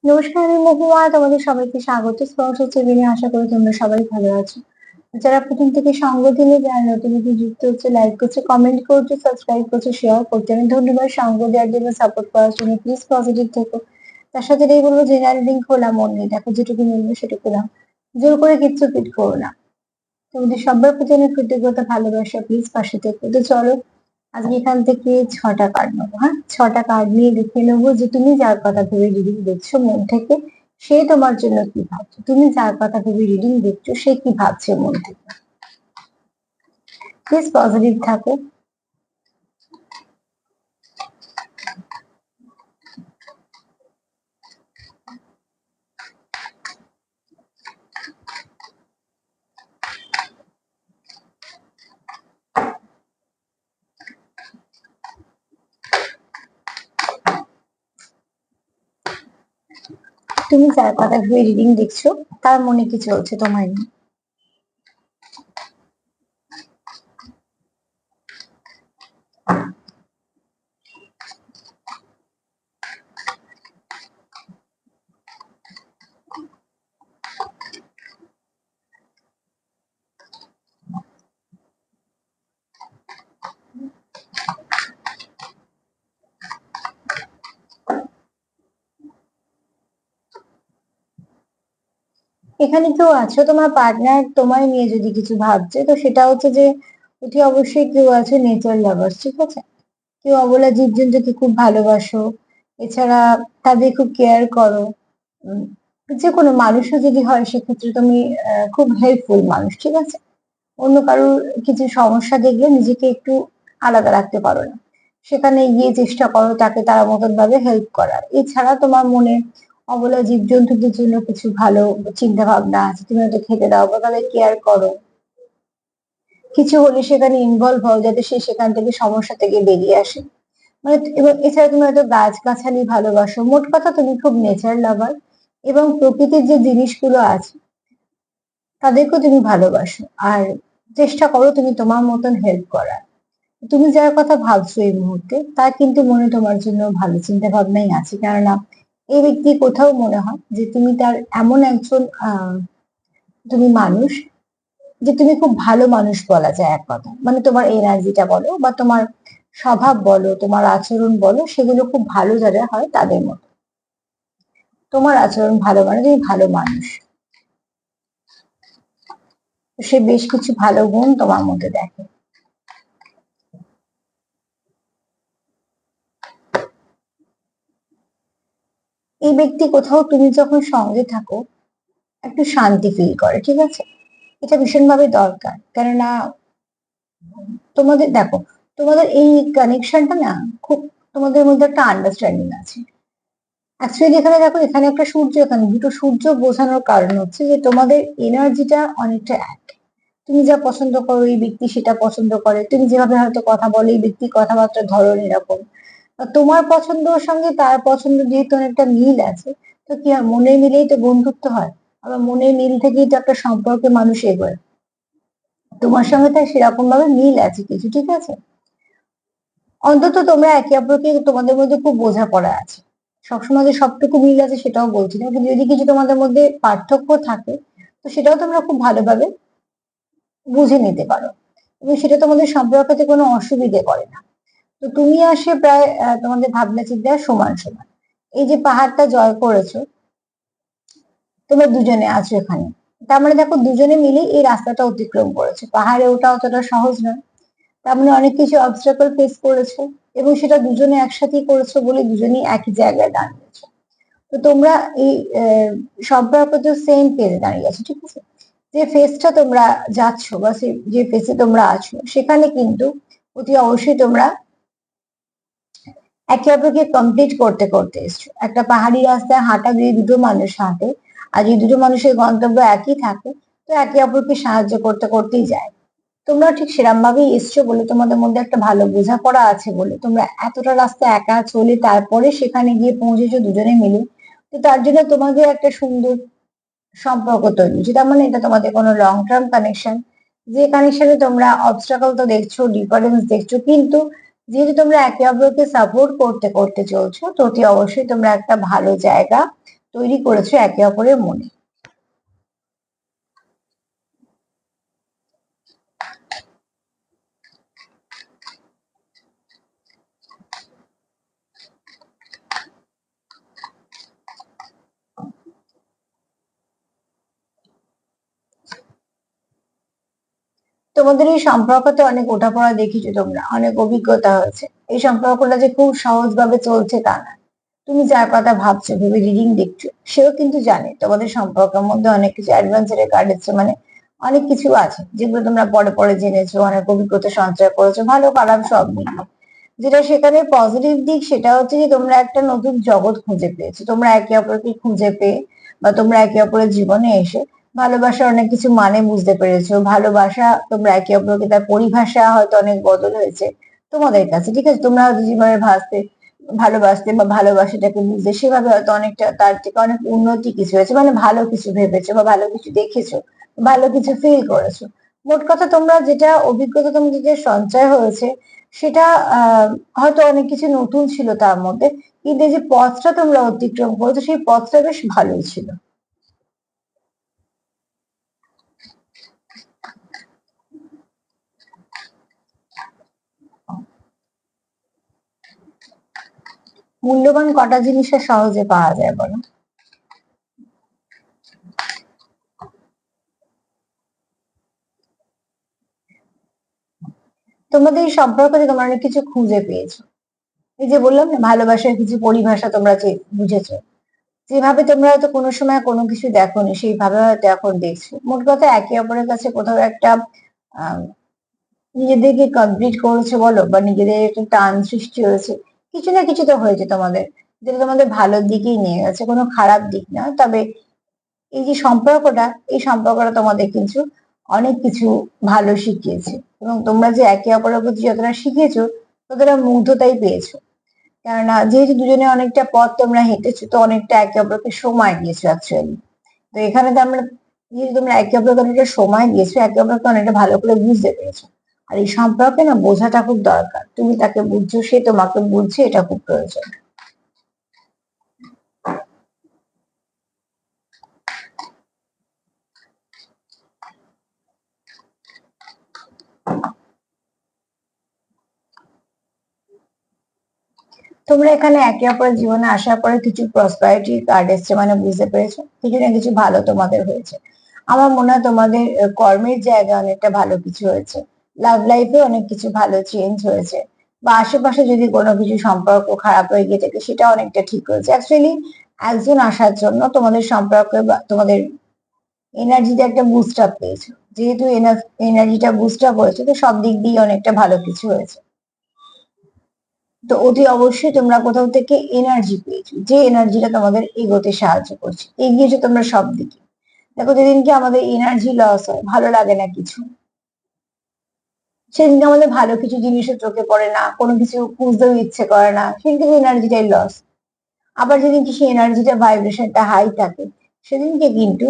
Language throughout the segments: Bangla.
নমস্কার, আমি মহুয়া। তোমাদের সবাইকে স্বাগত স্পর্শ চ্যানেলে। আশা করি তোমরা সবাই ভালো আছো। যারা প্রথম থেকে সঙ্গ দিলে, যারা নতুন নতুন যুক্ত হচ্ছে, লাইক করছে, কমেন্ট করছে, সাবস্ক্রাইব করছে, শেয়ার করছে, আমি ধন্যবাদ। সঙ্গ দেওয়ার জন্য, সাপোর্ট করার জন্য। প্লিজ পজিটিভ থেকো। তার সাথে এই বলবো, জেনারেল লিঙ্ক খোলা মন নেই, দেখো যেটুকু মিলবে সেটুকু দাও। জোর করে কিচ্ছু ফিট করো না। তোমাদের সবার প্রতি আমি কৃতজ্ঞতা, ভালোবাসা। প্লিজ পাশে থেকো। তো চলো, আজকে এখান থেকে 6টা কার্ড নেবো। হ্যাঁ, 6টা কার্ড নিয়ে দেখে নেবো যে তুমি যার কথা ভেবে রিডিং দেখছো মন থেকে, সে তোমার জন্য কি ভাবছে। তুমি যার কথা ভেবে রিডিং দেখছো, সে কি ভাবছে মন থেকে। প্লিজ পজিটিভ থাকো। তুমি যার কথা ভেবে রিডিং দেখছো, তার মনে কি চলছে তোমার নিয়ে। এখানে কেউ আছো, তোমার পার্টনার তোমায় নিয়ে যদি কিছু ভাবছে, তো সেটা হচ্ছে যে অতি অবশ্যই কেউ আছে নেচার লাভার্স, ঠিক আছে। কেউ অবলা জীবজন্তুকে খুব ভালোবাসো, এছাড়া তাদের খুব কেয়ার করো। উম, যে কোনো মানুষও যদি হয়, সেক্ষেত্রে তুমি খুব হেল্পফুল মানুষ, ঠিক আছে। অন্য কারোর কিছু সমস্যা দেখলে নিজেকে একটু আলাদা রাখতে পারো না, সেখানে গিয়ে চেষ্টা করো তাকে তার মতন ভাবে হেল্প করার। এছাড়া তোমার মনে অবলা জীবজন্তুদের জন্য কিছু ভালো চিন্তা ভাবনা আছে, তুমি হয়তো খেতে দাও বা তাদের কেয়ার করো। কিছু হলে সেখানে ইনভলভ হও, যাতে সে সেখান থেকে সমস্যা থেকে বেরিয়ে আসে। মানে এবং এছাড়া তুমি হয়তো গাছগাছালি ভালোবাসো। মোট কথা তুমি খুব নেচার লাভার, এবং প্রকৃতির যে জিনিসগুলো আছে তাদেরকেও তুমি ভালোবাসো। আর চেষ্টা করো তুমি তোমার মতন হেল্প করার। তুমি যার কথা ভাবছো এই মুহূর্তে, তার কিন্তু মনে তোমার জন্য ভালো চিন্তা ভাবনাই আছে। কেননা এই ব্যক্তি কোথাও মনে হয় যে তুমি তার এমন একজন তুমি মানুষ, যে তুমি খুব ভালো মানুষ বলা যায় এক কথা। মানে তোমার এনার্জিটা বলো বা তোমার স্বভাব বলো, তোমার আচরণ বলো, সেগুলো খুব ভালো যারা হয় তাদের মতো। তোমার আচরণ ভালো মানে তুমি ভালো মানুষ। তো সে বেশ কিছু ভালো গুণ তোমার মধ্যে দেখে। এই ব্যক্তি কোথাও তুমি যখন সঙ্গে থাকো, একটু শান্তি ফিল করে, ঠিক আছে। এটা ভীষণভাবে দরকার। কেননা তোমাদের দেখো, তোমাদের এই কানেকশনটা না, খুব তোমাদের মধ্যে একটা আন্ডারস্ট্যান্ডিং আছে। অ্যাকচুয়ালি এখানে দেখো, এখানে একটা সূর্য, এখানে দুটো সূর্য বোঝানোর কারণ হচ্ছে যে তোমাদের এনার্জিটা অনেকটা এক। তুমি যা পছন্দ করো, এই ব্যক্তি সেটা পছন্দ করে। তুমি যেভাবে হয়তো কথা বলো, এই ব্যক্তি কথাবার্তার ধরন এরকম। তোমার পছন্দের সঙ্গে তার পছন্দ যেহেতু অনেকটা মিল আছে, তো কি হয়, মনের মিলেই তো বন্ধুত্ব হয়। আবার মনের মিল থেকেই তো একটা সম্পর্কে মানুষ এগোয়। তোমার সঙ্গে তার সেরকম ভাবে মিল আছে কিছু, ঠিক আছে। অন্তত তোমরা একে অপরকে, তোমাদের মধ্যে খুব বোঝাপড়া আছে। সবসময় যে সবটুকু মিল আছে সেটাও বলছি না, কিন্তু যদি কিছু তোমাদের মধ্যে পার্থক্য থাকে, তো সেটাও তোমরা খুব ভালোভাবে বুঝে নিতে পারো, এবং সেটা তোমাদের সম্পর্কতে কোনো অসুবিধে করে না। তো তুমি আসে প্রায় তোমাদের ভাবনা চিন্তা সমান সমান। এই যে পাহাড়টা জয় করেছো, তোমরা দুজনে আছো এখানে। তার মানে দেখো, দুজনে মিলে এই রাস্তাটা অতিক্রম করেছো। পাহাড়ে ওঠা অতটা সহজ নয়। তার মানে অনেক কিছু অবস্ট্রাগল ফেস করেছো, এবং সেটা দুজনে একসাথেই করেছো বলে দুজনেই একই জায়গায় দাঁড়িয়েছো। তো তোমরা এই সম্পর্কতে সেম পেজে দাঁড়িয়ে আছো, ঠিক আছে। যে ফেজটা তোমরা যাচ্ছ বা যে ফেজে তোমরা আছো, সেখানে কিন্তু অতি অবশ্যই তোমরা একে অপরকে কমপ্লিট করতে করতে এসছো। একটা পাহাড়ি রাস্তায় হাঁটা যদি দুটো মানুষ হাঁটে, আর যদি দুটো মানুষের গন্তব্য একই থাকে, তো একে অপরকে সাহায্য করতে করতেই যায়। তোমরা ঠিক সেরকম ভাবেই এসছো বলে, তোমাদের মধ্যে একটা ভালো বোঝাপড়া আছে বলে তোমরা এতটা রাস্তা একা চলে তারপরে সেখানে গিয়ে পৌঁছেছো দুজনে মিলে। তো তার জন্য তোমাদের একটা সুন্দর সম্পর্ক তৈরি হচ্ছে। তার মানে এটা তোমাদের কোনো লং টার্ম কানেকশন। যে কানেকশনে তোমরা অবস্ট্রাগল তো দেখছো, ডিফারেন্স দেখছো, কিন্তু যেহেতু তোমরা একে অপরকে সাপোর্ট করতে করতে চলছো, তো অতি অবশ্যই তোমরা একটা ভালো জায়গা তৈরি করেছো একে অপরের মনে। তোমাদের এই সম্পর্কতে অনেক ওঠাপড়া দেখেছো, তোমরা অনেক অভিজ্ঞতা হয়েছে। এই সম্পর্কটা যে খুব সহজভাবে চলছে তা না। তুমি যার কথা ভাবছো, ভেবে রিডিং দেখছো, সেও কিন্তু জানে তোমাদের সম্পর্কের মধ্যে অনেক কিছু অ্যাডভেঞ্চারে কাটেছে, মানে অনেক কিছু আছে যেগুলো তোমরা পরে পরে জেনেছো, অনেক অভিজ্ঞতা সঞ্চয় করেছো, ভালো খারাপ সব মিলিয়ে। যেটা সেখানে পজিটিভ দিক সেটা হচ্ছে যে তোমরা একটা নতুন জগৎ খুঁজে পেয়েছো, তোমরা একে অপরকে খুঁজে পেয়ে বা তোমরা একে অপরের জীবনে এসে ভালোবাসার অনেক কিছু মানে বুঝতে পেরেছো। ভালোবাসা তোমরা একে অপরকে, তার পরিভাষা হয়তো অনেক বদল হয়েছে তোমাদের কাছে, ঠিক আছে। তোমরা হয়তো জীবনে ভালোবাসতে বা ভালোবাসাটাকে বুঝতে সেভাবে হয়তো অনেকটা তার থেকে অনেক উন্নতি কিছু হয়েছে, মানে ভালো কিছু ভেবেছো বা ভালো কিছু দেখেছো, ভালো কিছু ফিল করেছো। মোট কথা তোমরা যেটা অভিজ্ঞতা তোমাদের যে সঞ্চয় হয়েছে সেটা আহ হয়তো অনেক কিছু নতুন ছিল তার মধ্যে, কিন্তু এই যে পথটা তোমরা অতিক্রম করেছো সেই পথটা বেশ ভালোই ছিল। মূল্যবান কটা জিনিসটা সহজে পাওয়া যায় বলো? তোমাদের এই সম্পর্কে তোমরা অনেক কিছু খুঁজে পেয়েছো। এই যে বললাম না, ভালোবাসার কিছু পরিভাষা তোমরা যে বুঝেছো, যেভাবে তোমরা হয়তো কোনো সময় কোনো কিছু দেখোনি সেইভাবে হয়তো এখন দেখছো। মোট কথা একে অপরের কাছে কোথাও একটা আহ নিজেদেরকে কমপ্লিট করেছে বলো, বা নিজেদের একটা টান সৃষ্টি হয়েছে, কিছু না কিছু তো হয়েছে তোমাদের, যেটা তোমাদের ভালোর দিকেই নিয়ে গেছে, কোনো খারাপ দিক না। তবে এই যে সম্পর্কটা, এই সম্পর্কটা তোমাদের কিন্তু অনেক কিছু ভালো শিখিয়েছে, এবং তোমরা যে একে অপরের প্রতি যতটা শিখেছো ততটা মুগ্ধতাই পেয়েছো। কেননা যেহেতু দুজনে অনেকটা পথ তোমরা হেঁটেছো, তো অনেকটা একে অপরকে সময় দিয়েছো অ্যাকচুয়ালি। তো এখানে তো আমরা, যেহেতু তোমরা একে অপরকে অনেকটা সময় দিয়েছো, একে অপরকে অনেকটা ভালো করে বুঝতে পেরেছো। আর এই সম্পর্কে না বোঝাটা খুব দরকার, তুমি তাকে বুঝছো, সে তোমাকে বুঝছে, এটা খুব প্রয়োজন। তোমরা এখানে একে অপরের জীবনে আসার পরে কিছু প্রসপারিটি কার্ড এসছে, মানে বুঝতে পেরেছো কিছু না কিছু ভালো তোমাদের হয়েছে। আমার মনে হয় তোমাদের কর্মের জায়গায় অনেকটা ভালো কিছু হয়েছে, লাভ লাইফে অনেক কিছু ভালো চেঞ্জ হয়েছে, বা আশেপাশে যদি কোনো কিছু সম্পর্ক খারাপ হয়ে গিয়ে থাকে সেটা অনেকটা ঠিক হয়েছে। অ্যাকচুয়ালি একজন আসার জন্য তোমাদের সম্পর্কে বা তোমাদের এনার্জিতে একটা বুস্ট আপ পেয়েছো। যেহেতু এনার্জিটা বুস্ট আপ হয়েছে, তো সব দিক দিয়ে অনেকটা ভালো কিছু হয়েছে। তো অতি অবশ্যই তোমরা কোথাও থেকে এনার্জি পেয়েছো, যে এনার্জিটা তোমাদের এগোতে সাহায্য করছে, এগিয়েছো তোমরা সব দিকে। দেখো যেদিনকে আমাদের এনার্জি লস হয়, ভালো লাগে না কিছু, সেদিনকে আমাদের ভালো কিছু জিনিসও চোখে পড়ে না, কোনো কিছু খুঁজতেও ইচ্ছে করে না, সেদিনকে এনার্জিটাই লস। আবার যেদিনকে সেই এনার্জিটা ভাইব্রেশনটা হাই থাকে, সেদিনকে কিন্তু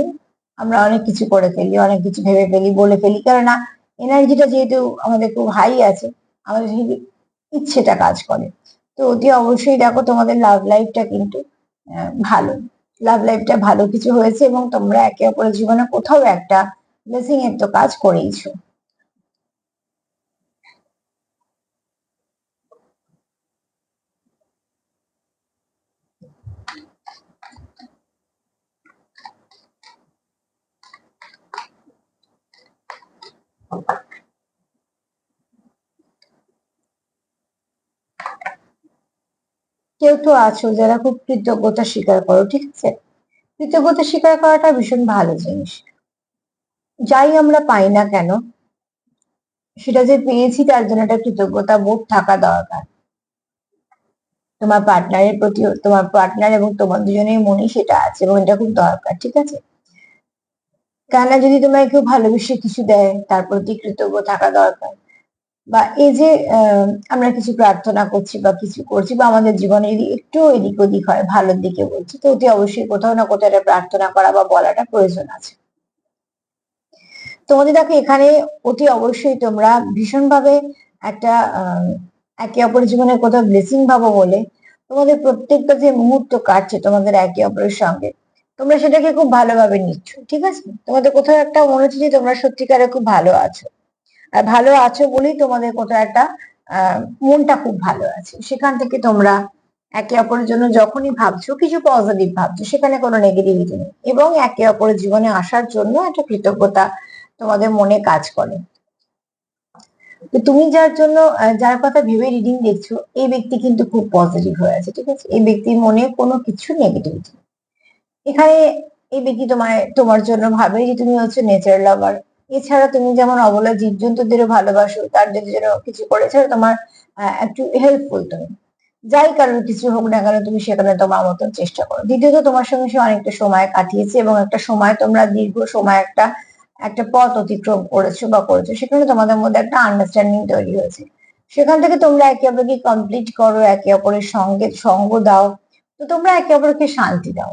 আমরা অনেক কিছু করে ফেলি, অনেক কিছু ভেবে ফেলি, বলে ফেলি, কেননা এনার্জিটা যেহেতু আমাদের খুব হাই আছে, আমাদের সেই ইচ্ছেটা কাজ করে। তো অতি অবশ্যই দেখো তোমাদের লাভ লাইফটা কিন্তু ভালো, লাভ লাইফটা ভালো কিছু হয়েছে, এবং তোমরা একে অপরের জীবনে কোথাও একটা ব্লেসিং এর তো কাজ করেইছো। কেউ তো আছো যারা খুব কৃতজ্ঞতা স্বীকার করো, ঠিক আছে। কৃতজ্ঞতা স্বীকার করাটা ভীষণ ভালো জিনিস। যাই আমরা পাই না কেন, সেটা যে পেয়েছি তার জন্য একটা কৃতজ্ঞতা বোধ থাকা দরকার। তোমার পার্টনারের প্রতি, তোমার পার্টনার এবং তোমার দুজনের মনে সেটা আছে, এবং এটা খুব দরকার, ঠিক আছে। কেননা যদি তোমায় কেউ ভালোবেসে কিছু দেয়, তার প্রতি কৃতজ্ঞ থাকা দরকার। বা এই যে আমরা কিছু প্রার্থনা করছি বা কিছু করছি, বা আমাদের জীবনে যদি একটু এদিক ওদিক হয়, ভালোর দিকে বলছি, তো অতি অবশ্যই কোথাও না কোথাও একটা প্রার্থনা করা বা বলাটা প্রয়োজন আছে। তোমাদের দেখো এখানে অতি অবশ্যই তোমরা ভীষণভাবে একটা একে অপরের জীবনে কোথাও ব্লেসিং ভাবো বলে তোমাদের প্রত্যেকটা যে মুহূর্ত কাটছে তোমাদের একে অপরের সঙ্গে, তোমরা সেটাকে খুব ভালোভাবে নিচ্ছ, ঠিক আছে? তোমাদের কোথাও একটা মনে হচ্ছে যে তোমরা সত্যিকারে খুব ভালো আছো, আর ভালো আছো বলেই তোমাদের কোথাও একটা মনটা খুব ভালো আছে। সেখান থেকে তোমরা একে অপরের জন্য যখনই ভাবছো কিছু পজিটিভ ভাবছো, সেখানে কোনো নেগেটিভিটি নেই, এবং একে অপরের জীবনে আসার জন্য একটা কৃতজ্ঞতা তোমাদের মনে কাজ করে। তো তুমি যার জন্য যার কথা ভেবে রিডিং দেখছো, এই ব্যক্তি কিন্তু খুব পজিটিভ হয়ে আছে, ঠিক আছে? এই ব্যক্তির মনে কোনো কিছু নেগেটিভিটি, এখানে এই ব্যক্তি তোমার জন্য ভাবে যে তুমি হচ্ছে নেচার লাভার। এছাড়া তুমি যেমন অবলা জীবজন্তুদেরও ভালোবাসো, তার যদি যেন কিছু করে, এছাড়া তোমার একটু হেল্পফুল তুমি, যাই কারণ কিছু হোক না কেন তুমি সেখানে তোমার মতন চেষ্টা করো। দ্বিতীয়ত তোমার সঙ্গে সে অনেকটা সময় কাটিয়েছে, এবং একটা সময় তোমরা দীর্ঘ সময় একটা একটা পথ অতিক্রম করেছো, সেখানে তোমাদের মধ্যে একটা আন্ডারস্ট্যান্ডিং তৈরি হয়েছে। সেখান থেকে তোমরা একে অপরকে কমপ্লিট করো, একে অপরের সঙ্গে সঙ্গ দাও, তো তোমরা একে অপরকে শান্তি দাও।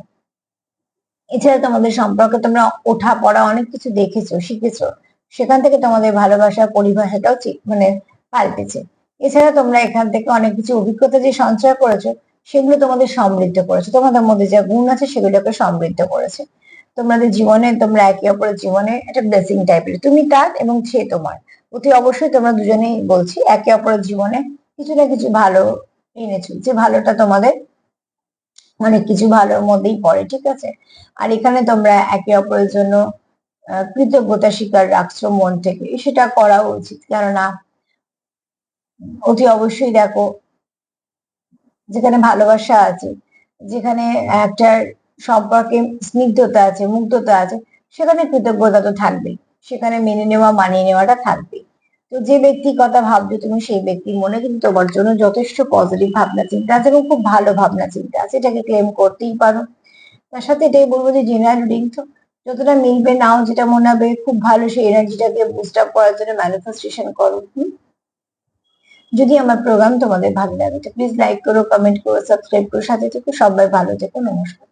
এছাড়া তোমাদের সম্পর্কে তোমরা ওঠা পড়া অনেক কিছু দেখেছো, শিখেছো, সেখান থেকে তোমাদের ভালোবাসার পরিভাষাটাও মানে পাল্টেছে। এছাড়া তোমরা এখান থেকে অনেক কিছু অভিজ্ঞতা যে সঞ্চয় করেছো, সেগুলো তোমাদের সমৃদ্ধ করেছে, তোমাদের মধ্যে যে গুণ আছে সেগুলোকে সমৃদ্ধ করেছে। তোমাদের জীবনে তোমরা একে অপরের জীবনে একটা ব্লেসিং টাইপের, তুমি তার এবং সে তোমার। অতি অবশ্যই তোমরা দুজনেই বলছি একে অপরের জীবনে কিছু না কিছু ভালো এনেছো, যে ভালোটা তোমাদের অনেক কিছু ভালোর মধ্যেই পড়ে, ঠিক আছে? আর এখানে তোমরা একে অপরের জন্য কৃতজ্ঞতা স্বীকার রাখছো মন থেকে, সেটা করা উচিত। কেননা অতি অবশ্যই দেখো, যেখানে ভালোবাসা আছে, যেখানে একটা সম্পর্কে স্নিগ্ধতা আছে, মুগ্ধতা আছে, সেখানে কৃতজ্ঞতা তো থাকবেই, সেখানে মেনে নেওয়া মানিয়ে নেওয়াটা থাকবেই। তো যে ব্যক্তির কথা ভাবছো তুমি, সেই ব্যক্তির মনে কিন্তু তোমার জন্য যথেষ্ট পজিটিভ ভাবনা চিন্তা আছে, এবং খুব ভালো ভাবনা চিন্তা আছে, এটাকে ক্লেম করতেই পারো। তার সাথে এটাই বলবো যে জেনারেল রিডিং তো যতটা মিলবে, নাও যেটা মনে হবে খুব ভালো, সেই এনার্জিটাকে বুস্ট আপ করার জন্য ম্যানিফেস্টেশন করো। যদি আমার প্রোগ্রাম তোমাদের ভালো লাগে তো প্লিজ লাইক করো, কমেন্ট করো, সাবস্ক্রাইব করো, সাথে থেকো। সবাই ভালো থেকো, নমস্কার।